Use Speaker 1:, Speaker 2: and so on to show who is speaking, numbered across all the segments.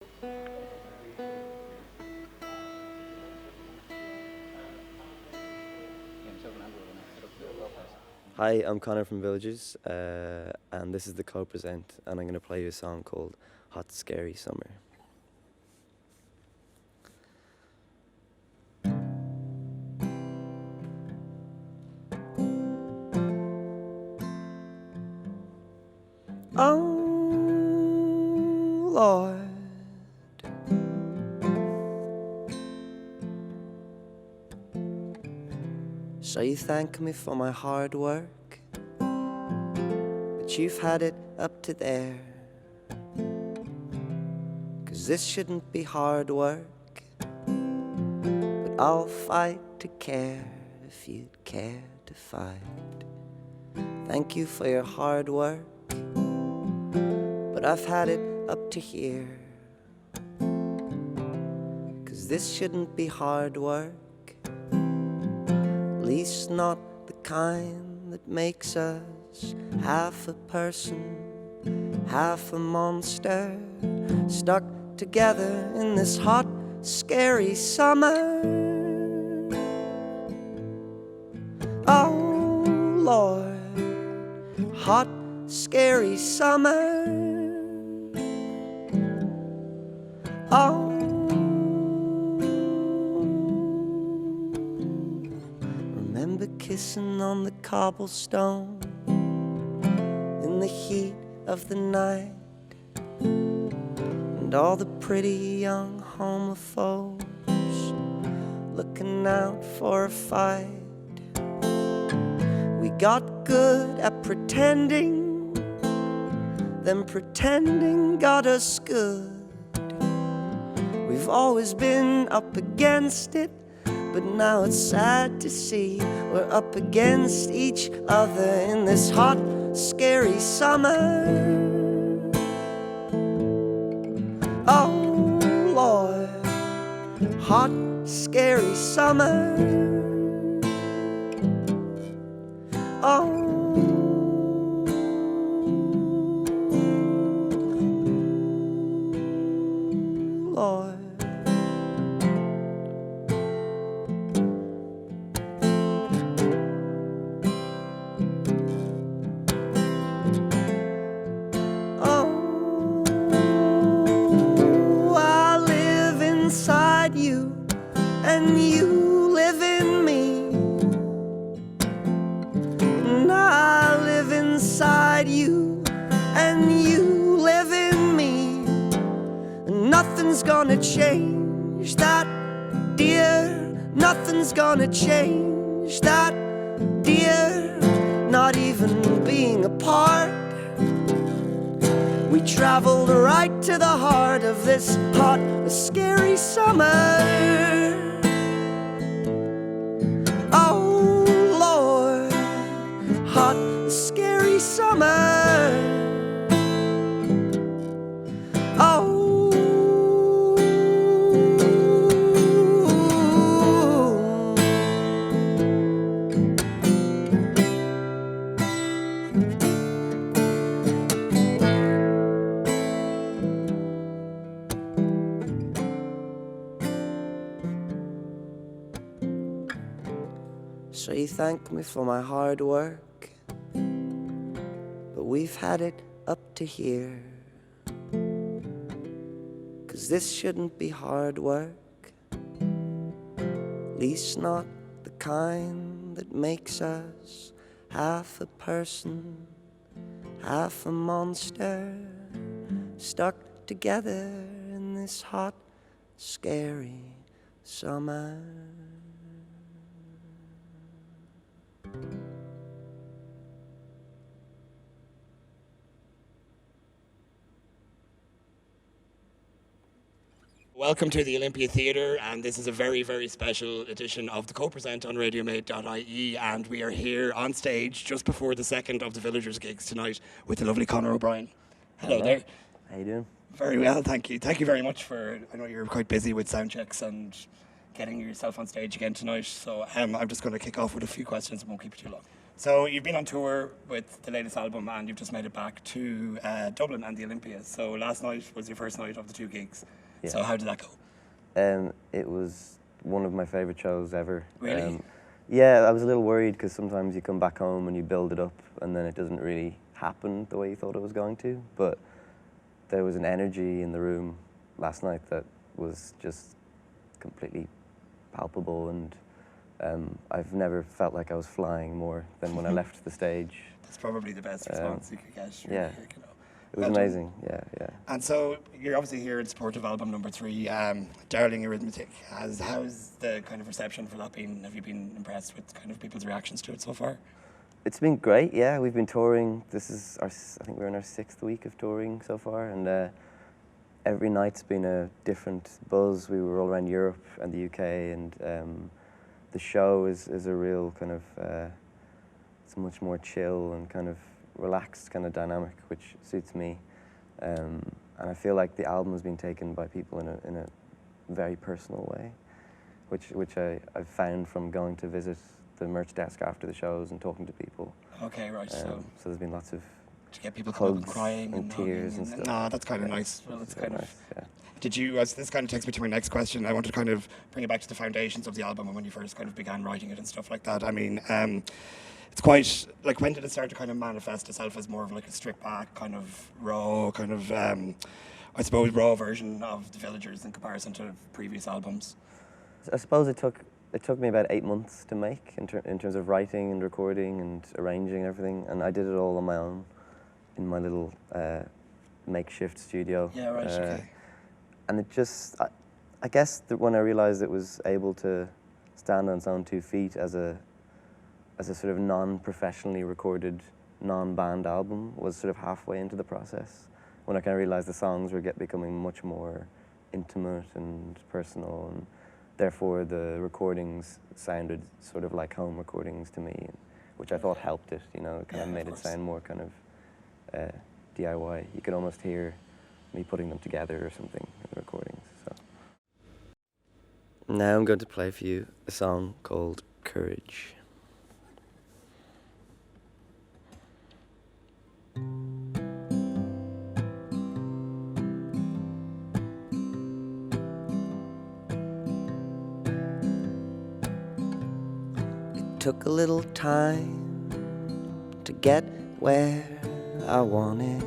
Speaker 1: Hi, I'm Conor from Villages, and this is the co-present, and I'm going to play you a song called Hot Scary Summer. Oh, Lord, so you thank me for my hard work, but you've had it up to there. 'Cause this shouldn't be hard work, but I'll fight to care if you'd care to fight. Thank you for your hard work, but I've had it up to here. 'Cause this shouldn't be hard work, at least not the kind that makes us half a person, half a monster, stuck together in this hot, scary summer. Oh, Lord, hot, scary summer. Oh, remember kissing on the cobblestone in the heat of the night, and all the pretty young homophobes looking out for a fight. We got good at pretending, then pretending got us good. We've always been up against it, but now it's sad to see we're up against each other in this hot, scary summer. Oh, Lord, hot, scary summer. Oh, Lord. Oh, I live inside you, and you live in me. And I live inside you, and you live in me. And nothing's gonna change that, dear. Nothing's gonna change that, dear. Not even being apart. We traveled right to the heart of this hot, scary summer. Oh, Lord, hot, scary summer. Oh, so you thank me for my hard work, but we've had it up to here. 'Cause this shouldn't be hard work, at least not the kind that makes us half a person, half a monster, stuck together in this hot, scary summer.
Speaker 2: Welcome to the Olympia Theatre, and this is a very, very special edition of the Co-Present on RadioMate.ie, and we are here on stage just before the second of the Villagers gigs tonight with the lovely Conor O'Brien. Hello there.
Speaker 1: How you doing?
Speaker 2: Very well, thank you. Thank you very much for, I know you're quite busy with sound checks and getting yourself on stage again tonight, so I'm just going to kick off with a few questions and won't keep you too long. So you've been on tour with the latest album and you've just made it back to Dublin and the Olympia. So last night was your first night of the 2 gigs.
Speaker 3: Yeah.
Speaker 2: So how did that go?
Speaker 3: It was one of my favourite shows ever.
Speaker 2: Really?
Speaker 3: Yeah, I was a little worried because sometimes you come back home and you build it up and then it doesn't really happen the way you thought it was going to. But there was an energy in the room last night that was just completely palpable, and I've never felt like I was flying more than when I left the stage.
Speaker 2: That's probably the best response you could get.
Speaker 3: Yeah.
Speaker 2: You know.
Speaker 3: It was amazing, yeah.
Speaker 2: And so you're obviously here in support of album number 3, Darling Arithmetic. How's the kind of reception for that been? Have you been impressed with kind of people's reactions to it so far?
Speaker 3: It's been great, yeah. We've been touring. This is I think we're in our 6th week of touring so far, and every night's been a different buzz. We were all around Europe and the UK, and the show is a real kind of, it's much more chill and kind of relaxed kind of dynamic, which suits me. And I feel like the album has been taken by people in a very personal way, which I've found from going to visit the merch desk after the shows and talking to people.
Speaker 2: Okay, right.
Speaker 3: So there's been lots of
Speaker 2: to get people coming up and
Speaker 3: hugs
Speaker 2: crying
Speaker 3: and tears and stuff.
Speaker 2: No, that's kind of nice. Well, it's kind of
Speaker 3: nice, yeah.
Speaker 2: Did you, as this kind of takes me to my next question, I want to kind of bring it back to the foundations of the album and when you first kind of began writing it and stuff like that. I mean, it's quite, like, when did it start to kind of manifest itself as more of like a stripped back, kind of raw, kind of, I suppose, raw version of The Villagers in comparison to previous albums?
Speaker 3: I suppose it took me about 8 months to make in terms of writing and recording and arranging everything, and I did it all on my own in my little makeshift studio.
Speaker 2: Yeah, right, okay.
Speaker 3: And it just, I guess that when I realized it was able to stand on its own 2 feet as a sort of non-professionally recorded, non-band album was sort of halfway into the process, when I kind of realized the songs were becoming much more intimate and personal, and therefore the recordings sounded sort of like home recordings to me, which I thought helped it, you know, it kind of made it sound more kind of DIY. You could almost hear me putting them together or something in the recordings. So now I'm going to play for you a song called Courage. It took a little time to get where I wanted.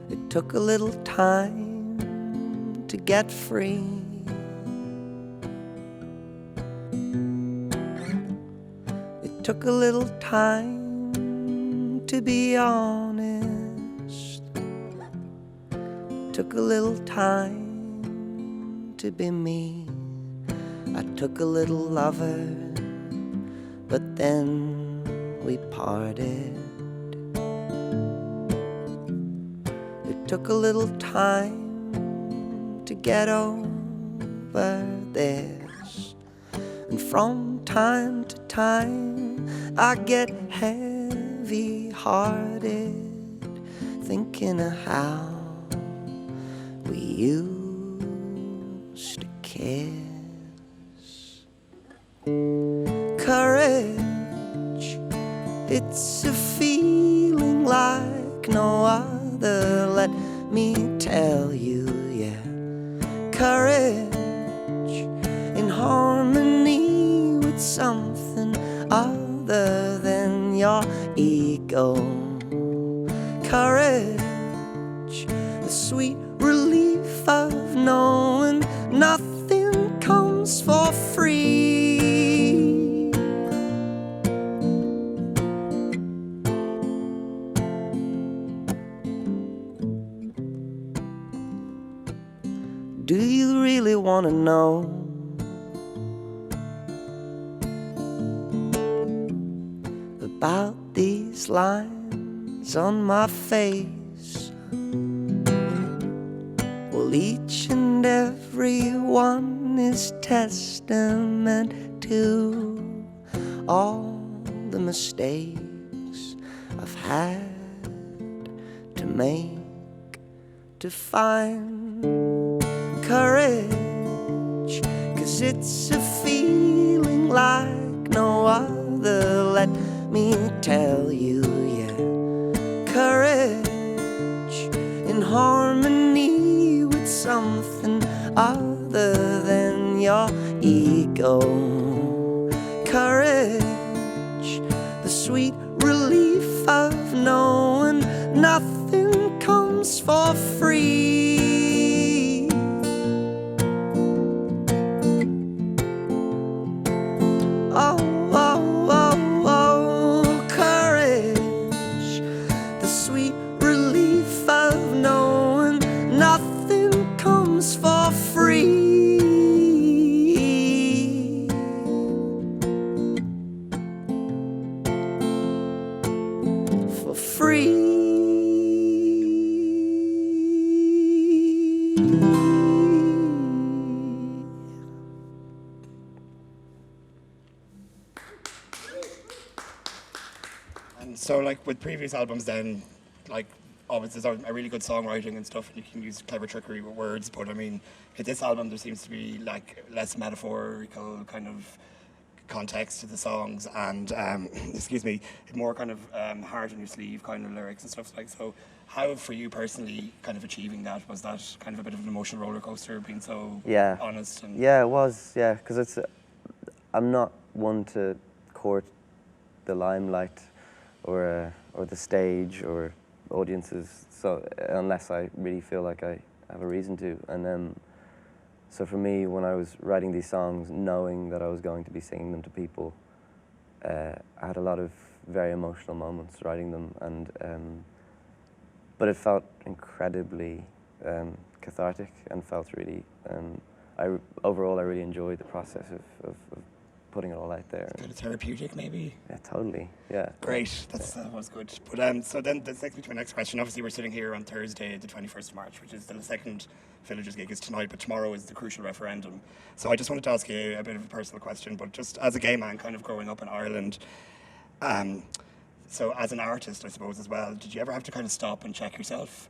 Speaker 3: It took a little time to get free. It took a little time to be honest. It took a little time to be me. I took a little lover, but then we parted. It took a little time to get over this, and from time to time I get heavy-hearted, thinking of how we used to kiss. Courage, it's a feeling like no other, let me tell you, yeah. Courage, in harmony with something other than your ego. Courage, the sweet relief of knowing nothing comes for free. Do you really want to know about these lines on my face? Well, each and every one is testament to all the mistakes I've had to make to find courage, 'cause it's a feeling like
Speaker 1: no other, let me tell you, yeah. Courage in harmony with something other than your ego. Courage, the sweet relief of knowing nothing comes for free. Oh, oh, oh, oh, courage, the sweet relief of knowing nothing comes for free. For free.
Speaker 2: And so, like with previous albums, then, like, obviously there's a really good songwriting and stuff, and you can use clever trickery with words. But I mean, with this album, there seems to be like less metaphorical kind of context to the songs, and excuse me, more kind of heart on your sleeve kind of lyrics and stuff like. So, how for you personally, kind of achieving that, was that kind of a bit of an emotional roller coaster, being so honest? And
Speaker 3: Yeah, it was. Yeah, because it's I'm not one to court the limelight or the stage or audiences, so unless I really feel like I have a reason to. And so for me, when I was writing these songs, knowing that I was going to be singing them to people, I had a lot of very emotional moments writing them, and but it felt incredibly cathartic and felt really. Overall, I really enjoyed the process of putting it all out there.
Speaker 2: kind of therapeutic, maybe.
Speaker 3: Yeah, totally. Yeah.
Speaker 2: Great, that was good. But so then that takes me to my next question. Obviously, we're sitting here on Thursday, the 21st of March, which is the second Villagers gig is tonight, but tomorrow is the crucial referendum. So I just wanted to ask you a bit of a personal question, but just as a gay man, kind of growing up in Ireland, so as an artist, I suppose as well, did you ever have to kind of stop and check yourself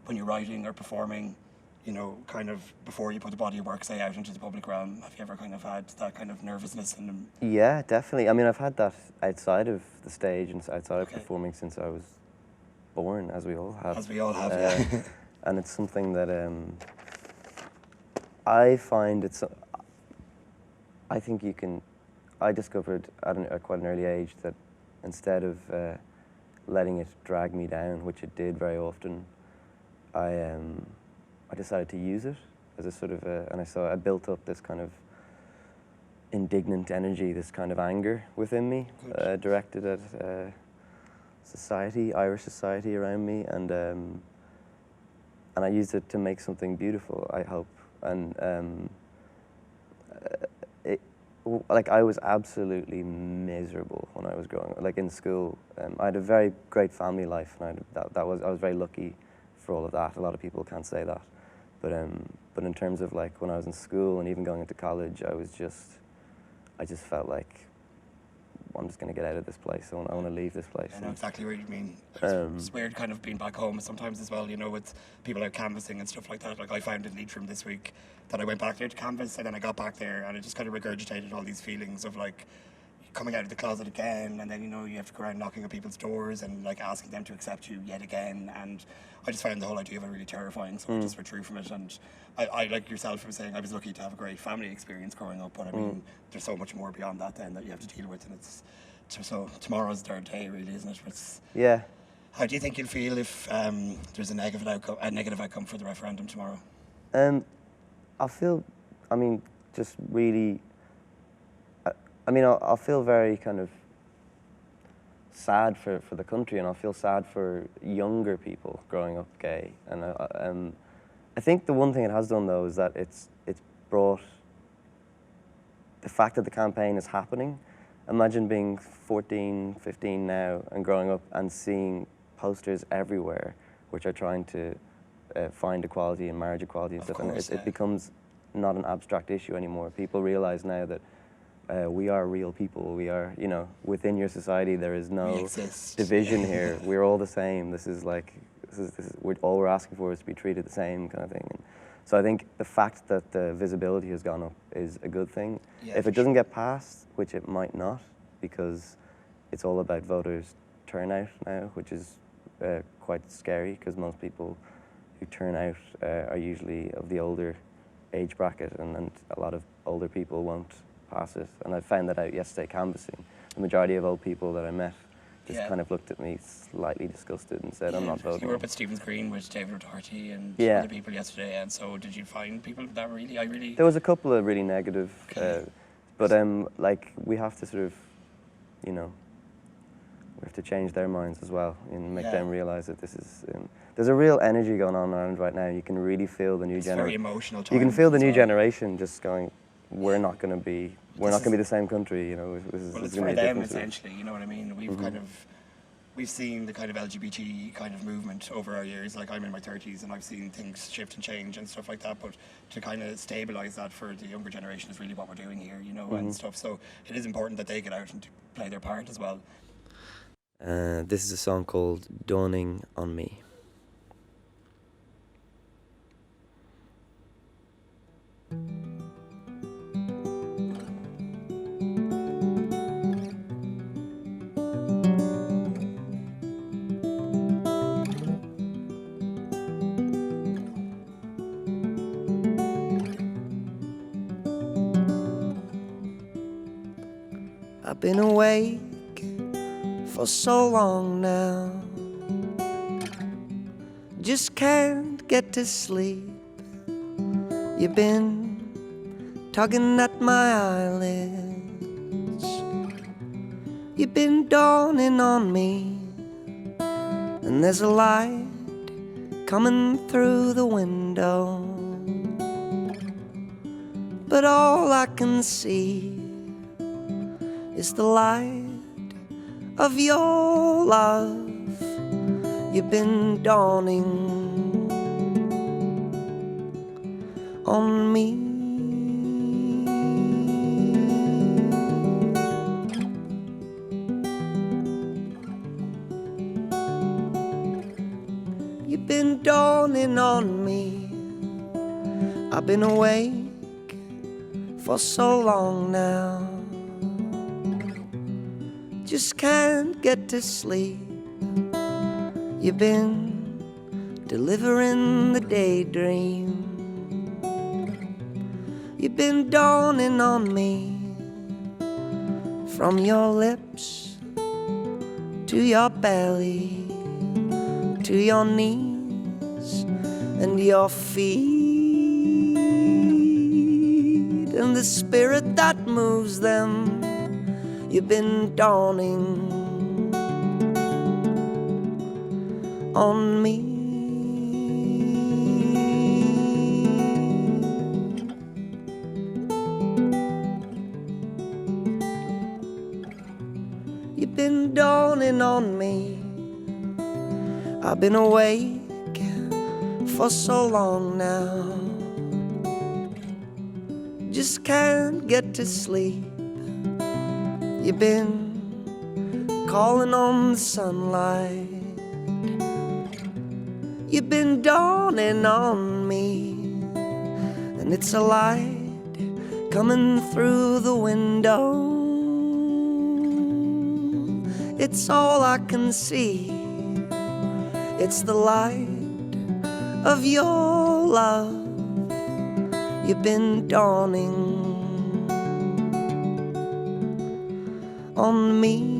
Speaker 2: when you're writing or performing? You know, kind of before you put the body of work, say, out into the public realm? Have you ever kind of had that kind of nervousness?
Speaker 3: Yeah, definitely. I mean, I've had that outside of the stage and outside of performing since I was born, as we all have.
Speaker 2: As we all have, yeah.
Speaker 3: And it's something that I find I think you can. I discovered at quite an early age that instead of letting it drag me down, which it did very often, I decided to use it as a sort of and I built up this kind of indignant energy, this kind of anger within me, directed at society, Irish society around me, and I used it to make something beautiful, I hope. And like, I was absolutely miserable when I was growing up. Like in school, I had a very great family life, and I was very lucky for all of that. A lot of people can't say that. But in terms of like when I was in school and even going into college, I just felt like, I'm just going to get out of this place. I want to leave this place.
Speaker 2: I know exactly what you mean. It's weird kind of being back home sometimes as well, you know, with people out canvassing and stuff like that. Like I found in Leitrim this week that I went back there to canvass, and then I got back there and it just kind of regurgitated all these feelings of like coming out of the closet again, and then, you know, you have to go around knocking on people's doors and like asking them to accept you yet again. And I just found the whole idea of it really terrifying, so I just withdrew from it. And I like yourself, was saying I was lucky to have a great family experience growing up, but I mean, there's so much more beyond that then that you have to deal with, and it's so tomorrow's their day, really, isn't it?
Speaker 3: Yeah.
Speaker 2: How do you think you'll feel if there's a negative outcome for the referendum tomorrow?
Speaker 3: I'll feel, I mean, just really, I'll feel very kind of sad for the country, and I'll feel sad for younger people growing up gay. And I think the one thing it has done, though, is that it's brought the fact that the campaign is happening. Imagine being 14, 15 now and growing up and seeing posters everywhere which are trying to find equality and marriage equality and stuff.
Speaker 2: Course,
Speaker 3: and it becomes not an abstract issue anymore. People realize now that we are real people. We are, you know, within your society there is no division here. We're all the same. This is all we're asking for is to be treated the same, kind of thing. And So I think the fact that the visibility has gone up is a good thing.
Speaker 2: Yeah,
Speaker 3: If it doesn't get passed, which it might not, because it's all about voters' turnout now, which is quite scary, because most people who turn out are usually of the older age bracket, and a lot of older people won't pass it. And I found that out yesterday canvassing. The majority of old people that I met just kind of looked at me slightly disgusted and said, I'm not voting.
Speaker 2: You were up at Stephen's Green with David O'Doherty and other people yesterday, and so did you find people that really...
Speaker 3: There was a couple of really negative, but like we have to sort of, you know, we have to change their minds as well and make them realise that this is... there's a real energy going on in Ireland right now. You can really feel the new generation.
Speaker 2: Very emotional time.
Speaker 3: You can feel the new generation just going, we're not going to be the same country, you know.
Speaker 2: It's for them, essentially, you know what I mean? We've we've seen the kind of LGBT kind of movement over our years. Like, I'm in my 30s and I've seen things shift and change and stuff like that, but to kind of stabilise that for the younger generation is really what we're doing here, you know, and stuff. So it is important that they get out and to play their part as well.
Speaker 3: This is a song called Dawning on Me.
Speaker 1: I've been awake for so long now, just can't get to sleep. You've been tugging at my eyelids, you've been dawning on me, and there's a light coming through the window, but all I can see is the light of your love. You've been dawning on me. You've been dawning on me. I've been awake for so long now, just can't get to sleep. You've been delivering the daydream. You've been dawning on me, from your lips to your belly, to your knees and your feet, and the spirit that moves them. You've been dawning on me. You've been dawning on me. I've been awake for so long now, just can't get to sleep. You've been calling on the sunlight. You've been dawning on me, and it's a light coming through the window. It's all I can see. It's the light of your love. You've been dawning on me.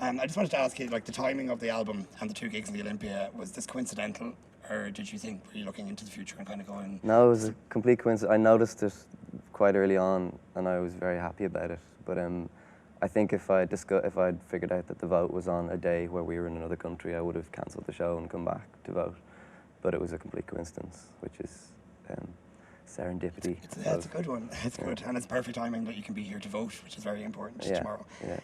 Speaker 2: I just wanted to ask you, like, the timing of the album and the 2 gigs in the Olympia, was this coincidental, or did you think, were you looking into the future and kind of going...
Speaker 3: No, it was a complete coincidence. I noticed it quite early on, and I was very happy about it. But I think if I'd figured out that the vote was on a day where we were in another country, I would have cancelled the show and come back to vote. But it was a complete coincidence, which is serendipity.
Speaker 2: It's a good one. It's good, and it's perfect timing that you can be here to vote, which is very important tomorrow.
Speaker 3: Yeah.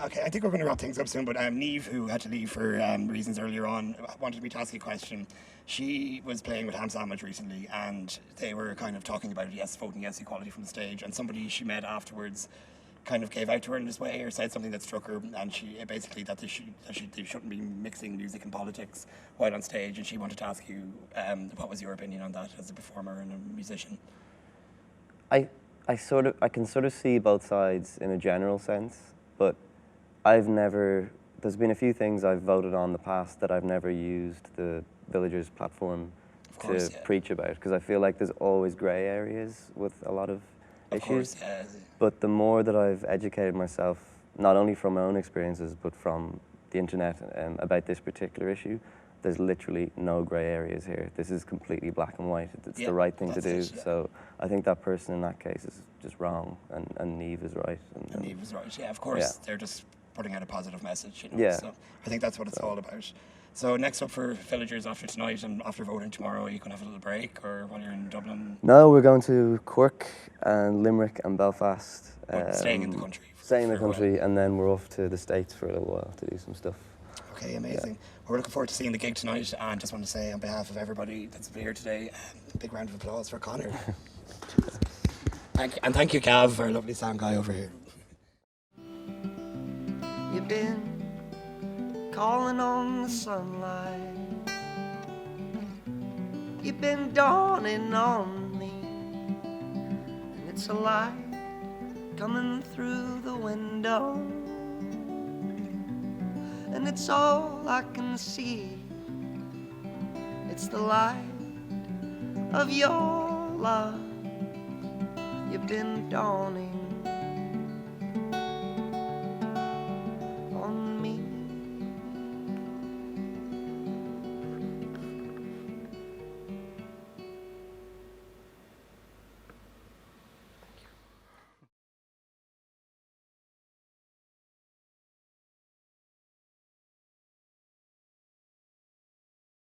Speaker 2: Okay, I think we're going to wrap things up soon, but Neve, who had to leave for reasons earlier on, wanted me to ask you a question. She was playing with Ham Sandwich recently, and they were kind of talking about voting yes equality from the stage, and somebody she met afterwards kind of gave out to her in this way or said something that struck her, and she basically that they shouldn't be mixing music and politics while on stage, and she wanted to ask you what was your opinion on that as a performer and a musician.
Speaker 3: I can sort of see both sides in a general sense, but there's been a few things I've voted on in the past that I've never used the Villagers platform to preach about, because I feel like there's always grey areas with a lot of issues. But the more that I've educated myself, not only from my own experiences, but from the internet about this particular issue, there's literally no grey areas here. This is completely black and white. It's the right thing to do. So I think that person in that case is just wrong, and Neve is right.
Speaker 2: And Neve is right, of course. They're just putting out a positive message, So I think that's what it's all about. So next up for Villagers after tonight and after voting tomorrow, are you going to have a little break, or while you're in Dublin?
Speaker 3: No, we're going to Cork and Limerick and Belfast.
Speaker 2: Staying in the country.
Speaker 3: Staying in the country, and then we're off to the States for a little while to do some stuff.
Speaker 2: Okay, amazing. Well, we're looking forward to seeing the gig tonight, and just want to say on behalf of everybody that's been here today, a big round of applause for Conor. Thank you, Gav, our lovely sound guy over here.
Speaker 1: You've been calling on the sunlight. You've been dawning on me, and it's a light coming through the window, and it's all I can see. It's the light of your love. You've been dawning